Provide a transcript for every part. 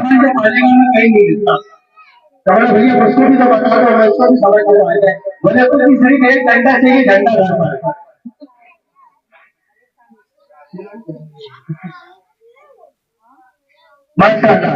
हमारे जो मालेगांव में कहीं नहीं मिलता। तो भैया उसको भी तो बता दो, मैं उसको भी समझ में आ जाए। बोले तो कि सिर्फ एक घंटा चाहिए, घंटा घर पर। माशाअल्लाह,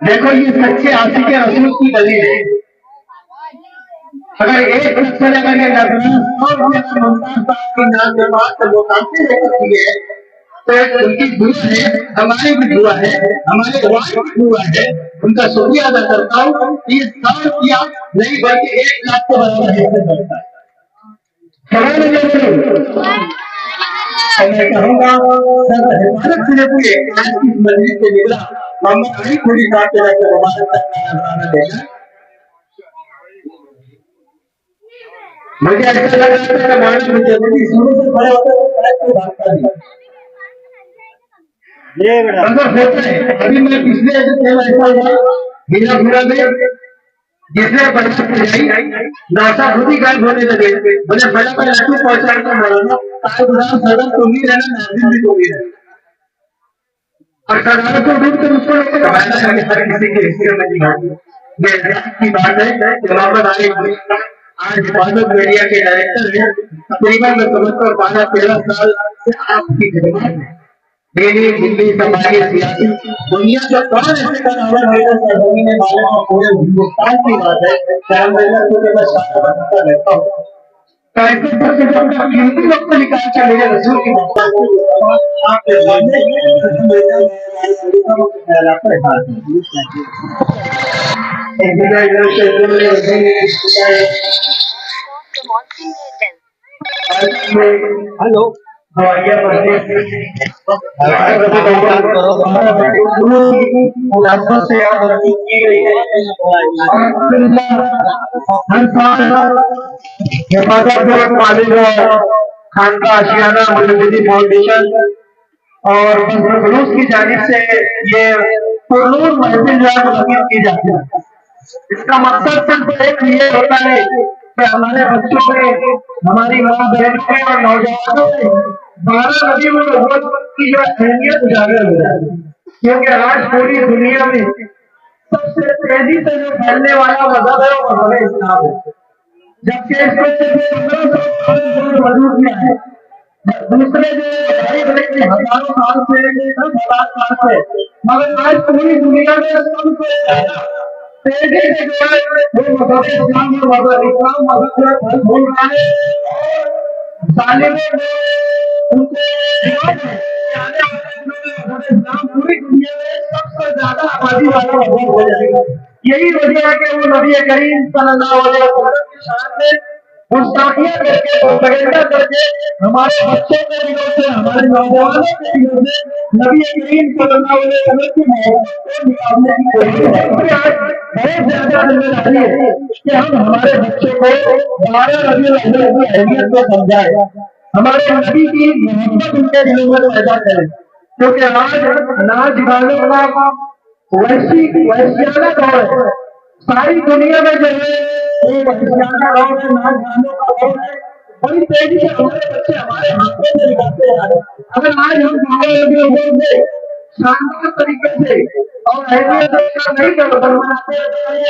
देखो ये सच्चे आशिक रसूल की दलील है। अगर एक शख्स अगर ये नजरान और मुमताज साहब की नाम के बाद तो वो काफी होती है, तो उनकी दुआ है, हमारी भी दुआ है, हमारे वाइफ की दुआ है, उनका शुक्रिया अदा करता हूँ। ये 100 रुपया नहीं बल्कि 1 लाख के बराबर हिस्से बनता है। तो मैं कहूँगा सर हिफाजत से जब ये आज की मस्जिद से निकला, मोहम्मद अली खुदी साहब के रखे मुबारक का नजराना देखा। मुझे ऐसा लग रहा था कि मुझे शुरू से खड़े होते हुए कोई भागता नहीं। ये बड़ा अंदर होता है। अभी मैं पिछले ऐसा हुआ हीरापुरा में, जिसने बच्चे पढ़ाई नासा खुद ही गायब होने लगे। बोले बड़ा मैं लाठी पहुंचा के मौलाना ताजदार सदर तुम ही रहना, नाजिम भी तुम ही रहना। और सरदार को ढूंढ कर उसको हर किसी के हिस्से में नहीं होती। ये की बात है कि मोहम्मद अली आज हिफाजत मीडिया के डायरेक्टर हैं। तकरीबन मैं समझता हूँ 12-13 साल से आपकी खिदमत में डेली दिल्ली समाजी सियासी दुनिया का कौन ऐसे कलाकार है सरजमी में मालूम और पूरे हिंदुस्तान की बात है कि हम को मैं शाखा बनाता रहता हूँ। तो ऐसे सबसे जो अपना कीमती वक्त निकाल के मेरे रसूल की बात आपके सामने हेलो खानका आशियाना मुजद्दिदी फाउंडेशन और खलूस की जानिब से ये पुरनूर महफिल जो है मुनक्किद की जाती है। इसका मकसद सिर्फ एक ये होता है कि हमारे बच्चों में, हमारी माँ बहनों में और नौजवानों में 12 नबी में नबूवत की जो अहमियत उजागर हो जाए। क्योंकि आज पूरी दुनिया में सबसे तेजी से जो फैलने वाला मजहब है वो मजहब इस्लाम है। जबकि इसमें 1500 साल मौजूद में है। दूसरे जो बड़े बड़े हजारों साल से 10,000 साल से, मगर आज पूरी दुनिया में सबसे ज्यादा तेजी से जो है वो मजहब इस्लाम है। मजहब इस्लाम मजहब जो है फल फूल रहा है। जालिमों ने उनको आने वाले दिनों में इस्लाम पूरी दुनिया में सबसे ज्यादा आबादी वाला मजहब हो जाएगा। यही वजह है कि वो नबी करीम सल्लल्लाहु अलैहि वसल्लम की शान में गुस्ताखियां करके, प्रोपेगेंडा करके हमारे बच्चों के दिलों से, हमारे नौजवानों के दिलों से नबी करीम सल्लल्लाहु अलैहि वसल्लम की मोहब्बत को निकालने की कोशिश है। आज बहुत ज्यादा जिम्मेदारी है कि हम हमारे बच्चों को 12 रबीउल अव्वल की अहमियत को समझाएं, हमारे नबी की मोहब्बत उनके दिलों में पैदा करें। क्योंकि आज नाच गानों का वैश्याना दौर है। सारी दुनिया में जो है वो वैश्याना दौर है, नाच गानों का दौर है। बड़ी तेजी से हमारे बच्चे हमारे हाथों से निकलते हैं। अगर आज हम से शानदार तरीके से और अहमियत नहीं बनवाते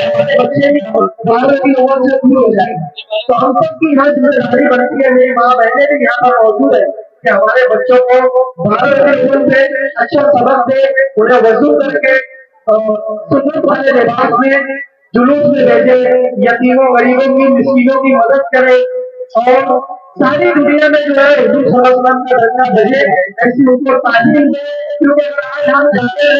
हमारे बच्चे भी 12 की उम्र से दूर हो जाएंगे। तो हम सबकी यहाँ जिम्मेदारी बनती है, मेरी माँ बहने भी यहाँ पर मौजूद है कि हमारे बच्चों को 12 की उम्र से अच्छा सबक दे, उन्हें वजू करके सुन्नत वाले लिबास में जुलूस में भेजे, यतीमों गरीबों की मिस्कीनों की मदद करे और सारी दुनिया में जो है हिंदू सलमान का दर्जा भेजे, ऐसी उनको तालीम दे। क्योंकि आज हम जाते हैं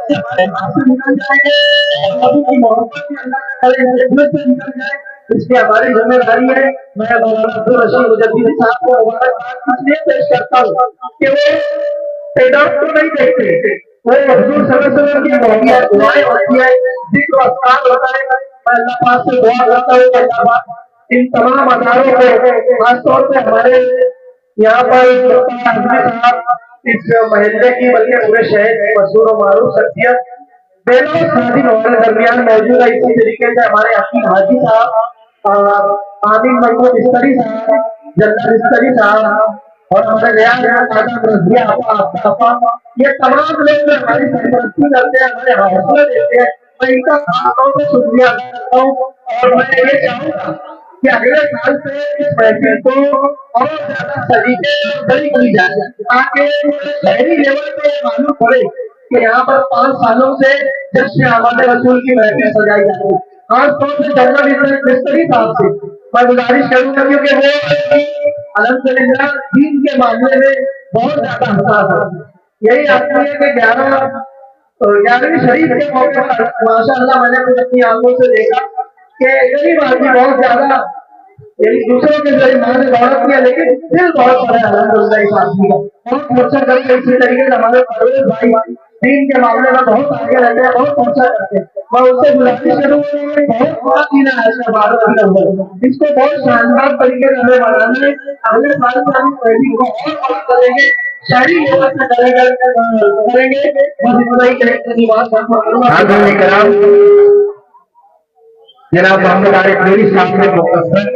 हमारे हाथ से निकल जाएंगे और नबी की मोहब्बत में अल्लाह से निकल जाए, इसकी हमारी जिम्मेदारी है। मैं मौलाना अब्दुल रशीद मुजद्दिदी साहब को मुबारकबाद इसलिए पेश करता हूँ कि वो तैदाद को नहीं देखते, वो हुजूर सल्लल्लाहु अलैहि वसल्लम की मोहब्बत दुआएं होती है, जिक्र अस्कार होता है। मैं अल्लाह पाक से दुआ करता हूँ कि अल्लाह पाक इन तमाम अदारों को, खासतौर पे हमारे यहाँ पर इस महल्ले की बल्कि पूरे शहर में मशहूर और मारूफ शख्सियत बेलों शादी हमारे दरमियान मौजूद है। इसी तरीके से हमारे हकीम हाजी साहब, आमिन महमूद इस्तरी साहब, जन्नत इस्तरी साहब, اور ہمارے ریاض رضویہ آپا یہ تمام لوگ جو ہماری سرپرستی کرتے ہیں ہمارے حوصلہ دیتے ہیں میں ان کا خاص طور سے شکریہ ادا کرتا ہوں اور میں یہ چاہوں گا کہ اگلے سال سے اس محفل کو اور زیادہ سلیقے اور بڑی کی جائے تاکہ شہری لیول پہ معلوم پڑے کہ یہاں پر 5 سالوں سے جشن آمد رسول کی محفل سجائی جاتی ہے خاص طور سے جنرل مستری صاحب سے میں گزارش کروں گا کیونکہ وہ الحمدللہ دین کے معاملے میں بہت زیادہ حساس ہے یہی آتی ہے کہ 11ویں شریف کے موقع پر ماشاء اللہ میں نے خود اپنی آنکھوں سے دیکھا کہ غریب آدمی بہت زیادہ یعنی دوسروں کے ذریعے ماں نے دولت کیا لیکن دل بہت بڑا ہے الحمدللہ اس آدمی کا بہت پرچا کرتے ہیں اسی طریقے سے ہمارے پرویز بھائی دین کے معاملے میں بہت آگے رہتے ہیں بہت پرچا کرتے ہیں میں اس سے گزارش کروں گا بہت بڑا دین ہے ایسا بھارت کے اندر اس کو بہت شاندار طریقے سے ہمیں بنانا ہے اگلے سال سے ہم پہلی کو اور بڑا کریں گے شہری لیول سے کریں گے بس اتنا ہی کہنے کی بات کرام جناب محمد عارف میری صاحب نے مختصر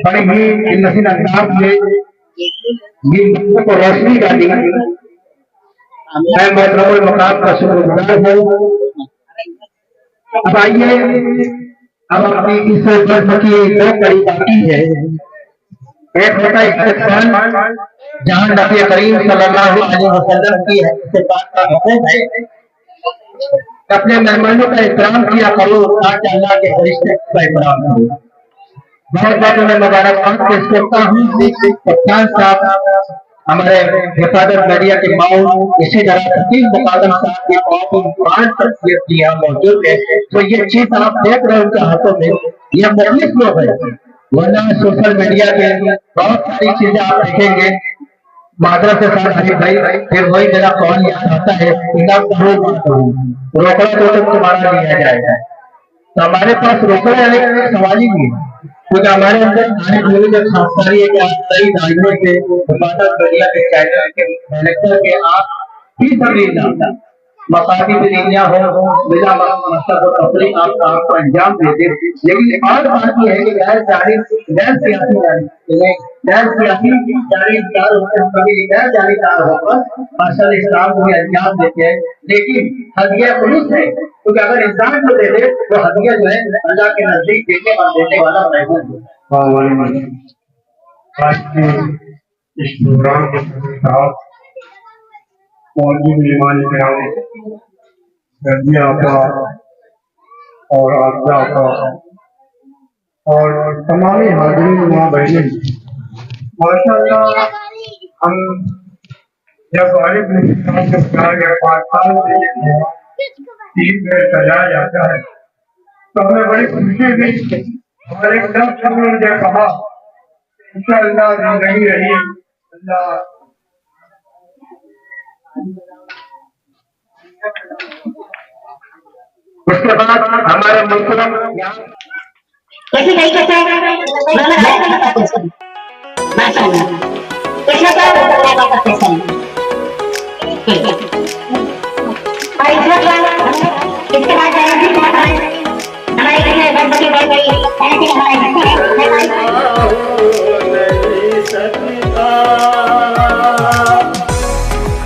بڑے ہی نسل انداز میں یہ کو روشنی ڈالی میں محترم المقام کا شکر گزار ہوں اب آئیے اب اپنی اس درس کی 2 کڑی باقی ہے ایک ہوتا ہے استقبال جہاں نبی کریم صلی اللہ علیہ وسلم کی حدیث پاک کا حکم ہے اپنے مہمانوں کا احترام کیا کرو تاکہ اللہ کے فرشتے کا احترام کرو بہت بہت میں مبارکباد پیش کرتا ہوں کپتان صاحب ہمارے حفاظت میڈیا کے ماؤں اسی طرح حکیم مقادم صاحب کے قوم قرآن تربیت کی یہاں موجود ہے تو یہ چیز آپ دیکھ رہے ہیں ان کے ہاتھوں میں یہ مخلص لوگ ہیں ورنہ سوشل میڈیا کے بہت ساری چیزیں آپ دیکھیں گے معذرت کے ساتھ حبیب بھائی پھر وہی میرا قول یاد آتا ہے روکڑا تو تمہارا لیا جائے گا تو ہمارے پاس روکڑا آنے کا سوال ہی نہیں ہے کیونکہ ہمارے اندر آنے والے جو خاصاری ہے کہ آپ صحیح دائروں کے حفاظت میڈیا کے چینل کے ڈائریکٹر کے آپ ہی سب مقامی دنیا ہو بلا مقصد و تفریح آپ کام کو انجام دے دیں لیکن اور بات یہ ہے کہ غیر سیاسی جانبدار ہوتے ہیں کبھی غیر جانبدار ہو کر ماشاء اسلام کو بھی انجام دیتے ہیں لیکن ہدیہ خلوص ہے کیونکہ اگر انسان کو دے دے تو ہدیہ جو ہے اللہ کے نزدیک دینے اور دینے والا محبوب ہے آج کے اس پروگرام کے ساتھ موجود مہمان کرام رضویہ آپا اور عابدہ آپا اور تمام حاضرین ماں بہنیں ماشاء اللہ ہم جب عارف نظام سے پیار یا 5 سال سے 3 میں سجایا جاتا ہے تو ہمیں بڑی خوشی ہوئی اور ایک دم سب نے مجھے کہا انشاءاللہ زندگی رہی اللہ اس کے بعد ہمارے محترم کیسی طریقے سے ماشاءاللہ کتنا کیا ہوتا ہے اس کے بعد ہمارے گھر گنپتی بڑھ گئی ایسے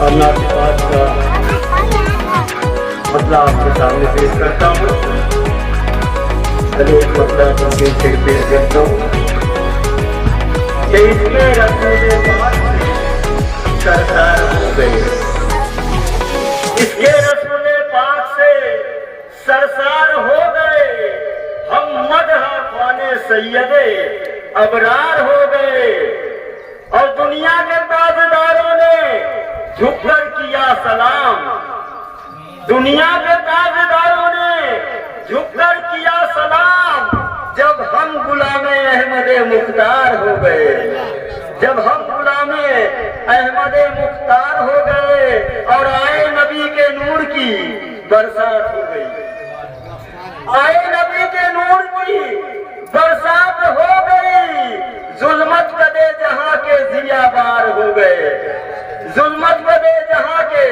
اللہ کے پاس کا مسئلہ آپ کے سامنے پیش کرتا ہوں ایک مسئلہ پیش کرتا ہوں کہ اس میں رسول پاک سرکار ہو گئے اس کے رسول پاک سے سرسار ہو گئے ہم مدح خوان سید ابرار ہو گئے اور دنیا کے تاجداروں نے جھک کر کیا سلام دنیا کے تاجداروں نے جھک کر کیا سلام جب ہم غلام احمد مختار ہو گئے جب ہم غلام احمد مختار ہو گئے اور آئے نبی کے نور کی برسات ہو گئی آئے نبی کے نور کی برسات ہو گئی ظلمت کدے جہاں کے ضیا بار ہو گئے ظلمت کدے جہاں کے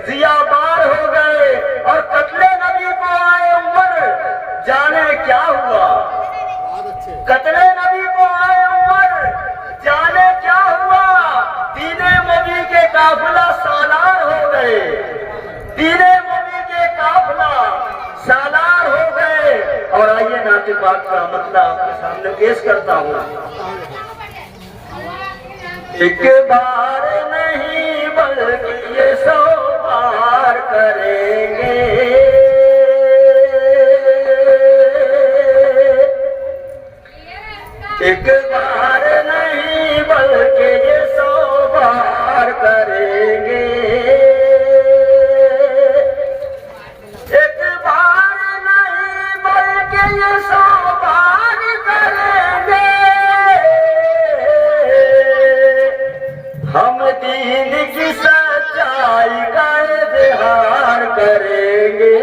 ضیا بار ہو گئے اور قتل نبی کو آئے عمر جانے کیا ہوا قتل نبی کو آئے عمر جانے کیا ہوا बात का मतलब आपके सामने पेश करता हूँ। एक बार नहीं बल्कि ये 100 बार करेंगे, एक बार नहीं बल्कि ये 100 बार करेंगे, एक बार नहीं बल्कि ये 100 बार करेंगे। हम दीन की सच्चाई का इज़हार करेंगे,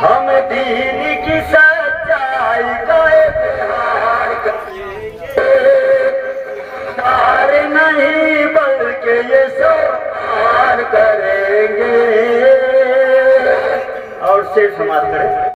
हम दीन की सच्चाई का इज़हार करेंगे, बार नहीं बल्कि ये 100 बार करेंगे। और से समाप्त करें।